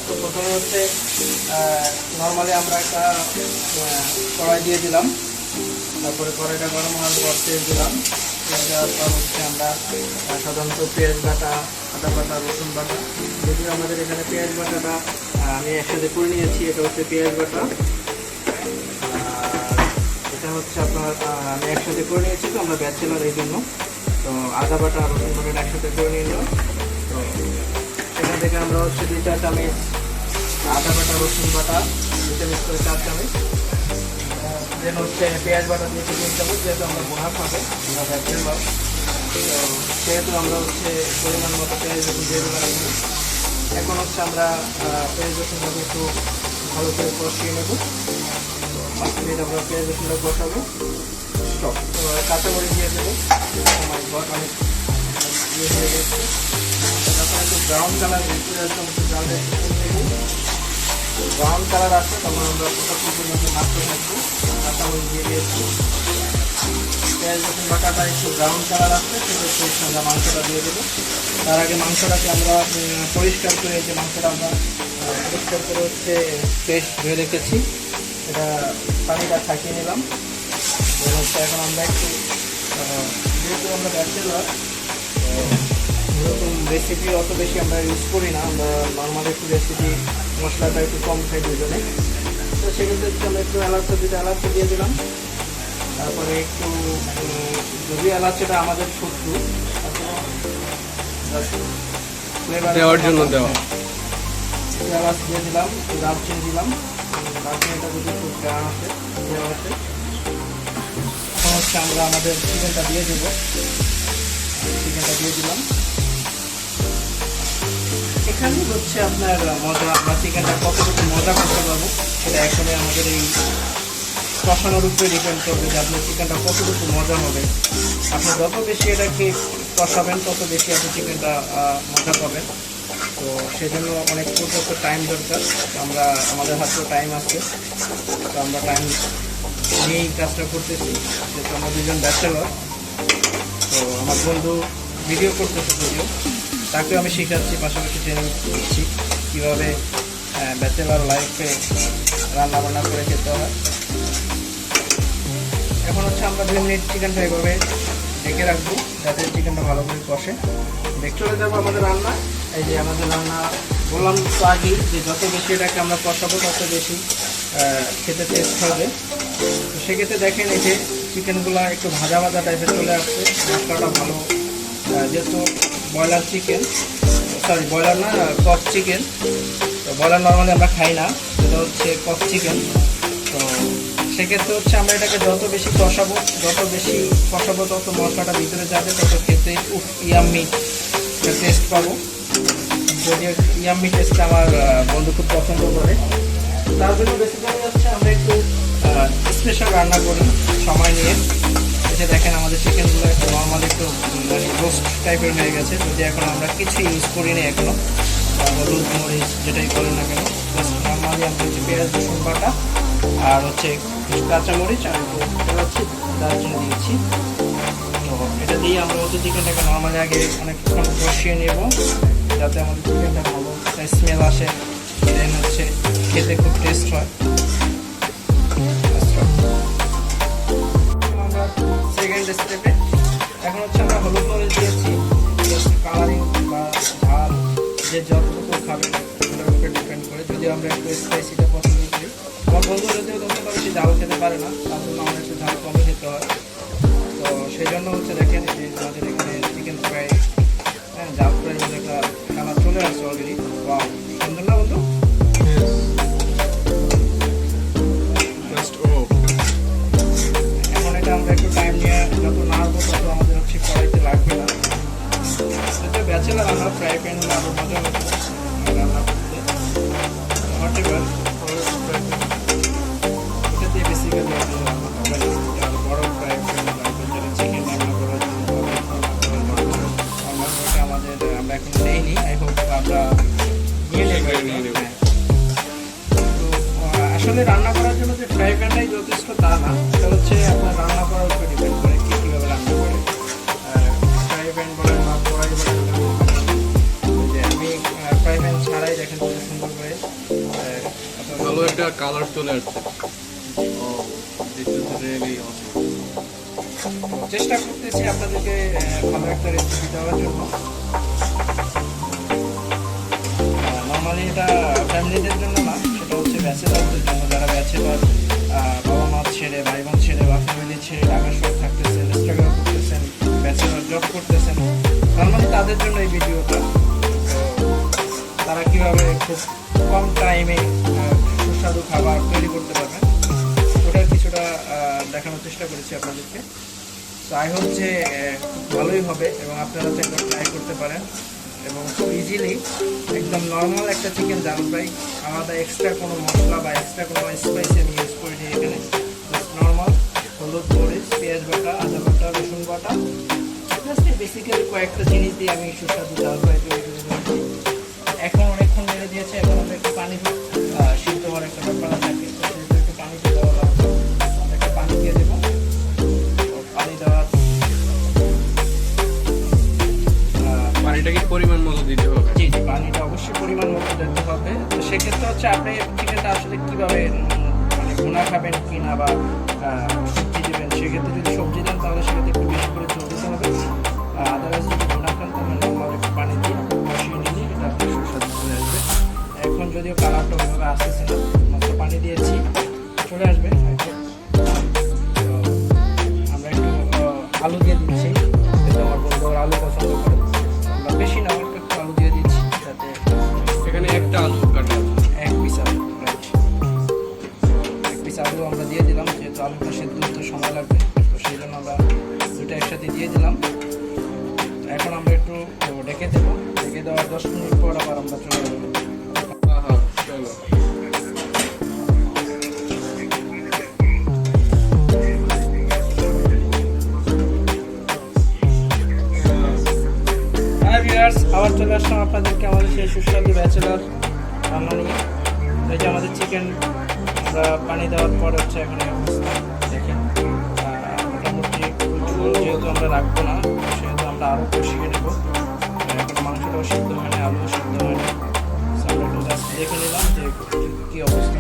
তো প্রথমে হচ্ছে নর্মালি আমরা একটা কড়াই দিয়ে দিলাম, তারপরে কড়াইটা গরম হওয়ার পর তেল দিলাম। তেল দেওয়ার পর হচ্ছে আমরা সাধারণত পেঁয়াজ বাটা, আদা বাটা, রসুন বাটা, যদিও আমাদের এখানে পেঁয়াজ বাটাটা আমি একসাথে করে নিয়েছি। এটা হচ্ছে পেঁয়াজ বাটা, এটা হচ্ছে আপনার আমি একসাথে করে নিয়েছি। তো আমরা ব্যাচেলার এই জন্য তো আদা বাটা, রসুন বাটাটা একসাথে করে নিয়ে নিলাম। তো এখান থেকে আমরা হচ্ছে 2-4 চামচ আদা বাটা, রসুন বাটা 2 চামচ করে 4 চামচ, দেন হচ্ছে পেঁয়াজ বাটা দিয়েছি 3 চামচ, যেহেতু আমরা বোনা খাবে, আমরা ব্যাচেলার। তো সেহেতু আমরা হচ্ছে পরিমাণ মতো পেঁয়াজ রসুন দিয়ে দিলাম। এখন হচ্ছে আমরা পেঁয়াজ রসুনটাকে একটু ভালো করে কষিয়ে নেব। তো 5 মিনিট আমরা পেঁয়াজ রসুনটা কষাবো। স্টপ। তো কাঁচামরিচ দিয়ে দেবো। অনেক ইয়ে হয়ে গেছে, যখন একটু ব্রাউন কালার ব্রাউন কালার আসছে তখন আমরা পরিমাণে মাছটা থাকবো। কাঁচামরিচ দিয়ে দিয়েছি। পেঁয়াজ রসুন বাটাটা একটু ব্রাউন কালার আসছে, সেক্ষেত্রে আমরা মাংসটা দিয়ে দেবো। তার আগে মাংসটাকে আমরা পরিষ্কার করে, যে মাংসটা আমরা পরিষ্কার করে হচ্ছে ফ্রেশ ধুয়ে রেখেছি, এটা পানিটা থাকিয়ে নিলাম। হচ্ছে এখন আমরা একটু, যেহেতু আমরা ব্যাচেলার, এরকম রেসিপি অত বেশি আমরা ইউজ করি না, আমরা নর্মাল একটু রেসিপি মশলাটা একটু কম খাই দুজনে। তো সেক্ষেত্রে আমরা একটু এলাচটা দিয়ে দিলাম। তারপরে একটু, যদি এলাচটা আমাদের শত্রু দেওয়ার জন্য দেওয়া, এলাচ দিয়ে দিলাম, দারচিনি দিলাম। দারচিনিটা যদি একটু গান আসে দেওয়া আছে। এখন হচ্ছে আমরা আমাদের চিকেনটা দিয়ে দেবো। চিকেনটা দিয়ে দিলাম। এখানে হচ্ছে আপনার মজা, আমরা চিকেনটা কতটুকু মজা করতে পারবো সেটা এখানে আমাদের এই কষানোর উপরে ডিপেন্ড করবে, যে আপনার চিকেনটা কতটুকু মজা হবে। আপনি যত বেশি এটাকে কষাবেন তত বেশি আপনি চিকেনটা মজা পাবেন। তো সেজন্য অনেক পর্যাপ্ত টাইম দরকার। আমরা, আমাদের হাতেও টাইম আছে, তো আমরা টাইম নিয়েই কাজটা করতেছি, যেহেতু আমরা দুজন ব্যাচেলর। তো আমার বন্ধু ভিডিও করতেছে, যদিও তাকেও আমি শেখাচ্ছি, পাশাপাশি ট্রেনিং দিচ্ছি কীভাবে ব্যাচেলর লাইফে রান্না বান্না করে খেতে হয়। এখন হচ্ছে আমরা 2 মিনিট চিকেনটা এভাবে ঢেকে রাখবো, যাতে চিকেনটা ভালো করে কষে। দেখতে চলে যাবো আমাদের রান্না। এই যে আমাদের রান্না বললাম তো আগেই, যে যত বেশি এটাকে আমরা কষাবো তত বেশি খেতে টেস্ট হবে। তো সেক্ষেত্রে দেখেন, এই যে চিকেনগুলো একটু ভাজা ভাজা টাইপের চলে আসছে, মশলাটা ভালো, যেহেতু ব্রয়লার চিকেন, সরি ব্রয়লার না, কক চিকেন। তো ব্রয়লার নর্মালি আমরা খাই না, এটা হচ্ছে কক চিকেন। তো সেক্ষেত্রে হচ্ছে আমরা এটাকে যত বেশি কষাবো তত মশলাটা ভিতরে যাবে, তত খেতে ইয়াম্মি টেস্ট পাবো। যদি ইয়াম্মি টেস্টটা আমার বন্ধু খুব পছন্দ করে, তার জন্য বেসিক্যালি হচ্ছে আমরা একটু স্পেশাল রান্না করি সময় নিয়ে। এসে দেখেন আমাদের চিকেনগুলো একটু নর্মাল, একটু মানে রোস্ট টাইপের হয়ে গেছে। যদি এখন আমরা কিছু ইউজ করিনি এখনও, হলুদ মরিচ যেটাই করেন না কেন, জাস্ট নর্মালি আমরা হচ্ছে পেঁয়াজ রসুন বাটা আর হচ্ছে কাঁচামরিচ আর একটু হচ্ছে দারচিনি দিয়েছি। তো এটা দিয়ে আমরা হচ্ছে চিকেনটাকে নর্মালি আগে অনেকক্ষণ কষিয়ে নেব, যাতে আমাদের চিকেনটা ভালো স্মেল আসে, দেন হচ্ছে খেতে খুব টেস্ট হয়। আমরা সেকেন্ড স্টেপে এখন হচ্ছে আমরা হলুদ মরিচ দিয়েছি, কালারিং বা ঝাল যে যতটুকু খাবে ওটার উপরে ডিপেন্ড করে। যদি আমরা একটু স্পাইসিটা পছন্দ করি, আমার বন্ধু যদিও তত বেশি ঝাল খেতে পারে না, তার জন্য আমরা একটু ঝাল কমে খেতে হয়। তো সেই জন্য হচ্ছে দেখেন, যে আমাদের এখানে চিকেন ফ্রাই, হ্যাঁ, ঝাল ফ্রাই বলে একটা কালার চলে আসছে অলরেডি। ওয়াও, সুন্দর না বন্ধু? এখন এটা আমরা একটু টাইম নিয়ে যত নাড়বো তত আমাদের হচ্ছে কড়াইতে লাগবে না। এটা ব্যাচেলার, আমরা ফ্রাই প্যান আরও মজা হতো রান্না করতে। হোয়াটএভার, এটা দিয়ে বেসিক্যালি রান্না হবে না, আরও বড় ফ্রাই প্যান লাগবে, যেটা চিকেন রান্না করার জন্য আমাদের আমরা এখন নেইনি। আই হোপ আমরা নিয়ে নেব। আসলে রান্না করার জন্য যে ফ্রাই প্যানটাই যথেষ্ট তা না, এটা হচ্ছে আপনার রান্না করার উপর ডিপেন্ড করে কীভাবে রান্না করে। ফ্রাই প্যান বলেন বা কড়াই বলেন, যে আমি ফ্রাই প্যান ছাড়াই দেখেন কত সুন্দর করে একটা কালার চলে আসছে। ও দিস ইজ রিয়েলি অসম। চেষ্টা করতেছি আপনাদেরকে ভালো একটা রেসিপি দেওয়ার জন্য। নর্মালি এটা ফ্যামিলিদের জন্য না, সেটা হচ্ছে ব্যাচেলারদের জন্য, যারা ব্যাচেলার, বাবা মা ছেড়ে, ভাই বোন ছেড়ে বা ফ্যামিলি ছেড়ে ঢাকা শহর থাকতেছেন, স্ট্রাগল করতেছেন, ব্যাচেলার জব করতেছেন, নর্মালি তাদের জন্য এই ভিডিওটা। তারা কীভাবে খুব কম টাইমে সুস্বাদু খাবার তৈরি করতে পারবেন ওটার কিছুটা দেখানোর চেষ্টা করেছি আপনাদেরকে। তো আই হোপ যে ভালোই হবে এবং আপনারা তো একবার ট্রাই করতে পারেন এবং খুব ইজিলি একদম নর্মাল একটা চিকেন জাল ফ্রাই, আলাদা এক্সট্রা কোনো মশলা বা এক্সট্রা কোনো স্পাইস আমি ইউজ করিনি এখানে। জাস্ট নর্মাল হলুদ, মরিচ, পেঁয়াজ বাটা, আদা বাটা, রসুন বাটা, জাস্ট বেসিক্যালি কয়েকটা জিনিস দিয়ে আমি সুস্বাদু জাল ফ্রাই তৈরি করে দিয়েছি। এখন অনেকক্ষণ মেরে দিয়েছে, এখন আমরা একটু পানি সিদ্ধ হওয়ার একটা ব্যাপার থাকে, একটু পানি দিয়ে দেওয়া লাগবে। আমরা একটু পানি দিয়ে দেবো। পানি দেওয়ার পানিটা কি পরিমাণ মতো দিতে হবে? জি জি, পানিটা অবশ্যই পরিমাণ মতো দিতে হবে। তো সেক্ষেত্রে হচ্ছে আপনি চিকেনটা আসলে কীভাবে মানে ভুনা খাবেন কি না বা সবজি দেবেন, সেক্ষেত্রে যদি সবজি দেন তাহলে সেক্ষেত্রে একটু বেশি করে জল দিতে হবে। আদারওয়াইজ যদি ভুনা খান তাহলে নর্মাল একটু পানি দিয়ে বসিয়ে নিলে এটা আপনার সুস্বাদু চলে আসবে। এখন যদিও কালারটা ওইভাবে আসতেছে না, মাত্র পানি দিয়েছি, চলে আসবে। তো আমরা একটু আলু দিয়ে দিচ্ছি, যেহেতু আমার বন্ধুরা আলু পছন্দ করে। আমরা বেশি না, অল্প একটু আলু দিয়ে দিচ্ছি, যাতে এখানে একটা আলু কাটা আছে। এক পিস আলু, রাইট, এক পিস আলু আমরা দিয়ে দিলাম, যেহেতু আলুটা সেদ্ধ হতে সময় লাগবে, তো সেই জন্য আমরা দুটো একসাথে দিয়ে দিলাম। এখন আমরা একটু ঢেকে দেবো, ঢেকে দেওয়ার 10 মিনিট পর আবার আমরা চলে যাবো। আহা, চলো। হ্যাঁ ভিউয়ার্স, আবার চলে আসলাম আপনাদেরকে আমাদের সেই সুস্বাদু ব্যাচেলার রান্না নিয়ে। এই যে আমাদের চিকেন আমরা পানি দেওয়ার পর হচ্ছে এখানে অবস্থা দেখেন। মোটামুটি ঝোল যেহেতু আমরা রাখবো না, সেহেতু আমরা আরও কষিয়ে নেবো। এখন মাংসটাও সিদ্ধ হয় না, আলুও সিদ্ধ হয় না। আমরা একটু জাস্ট দেখে নিলাম যে কী অবস্থা।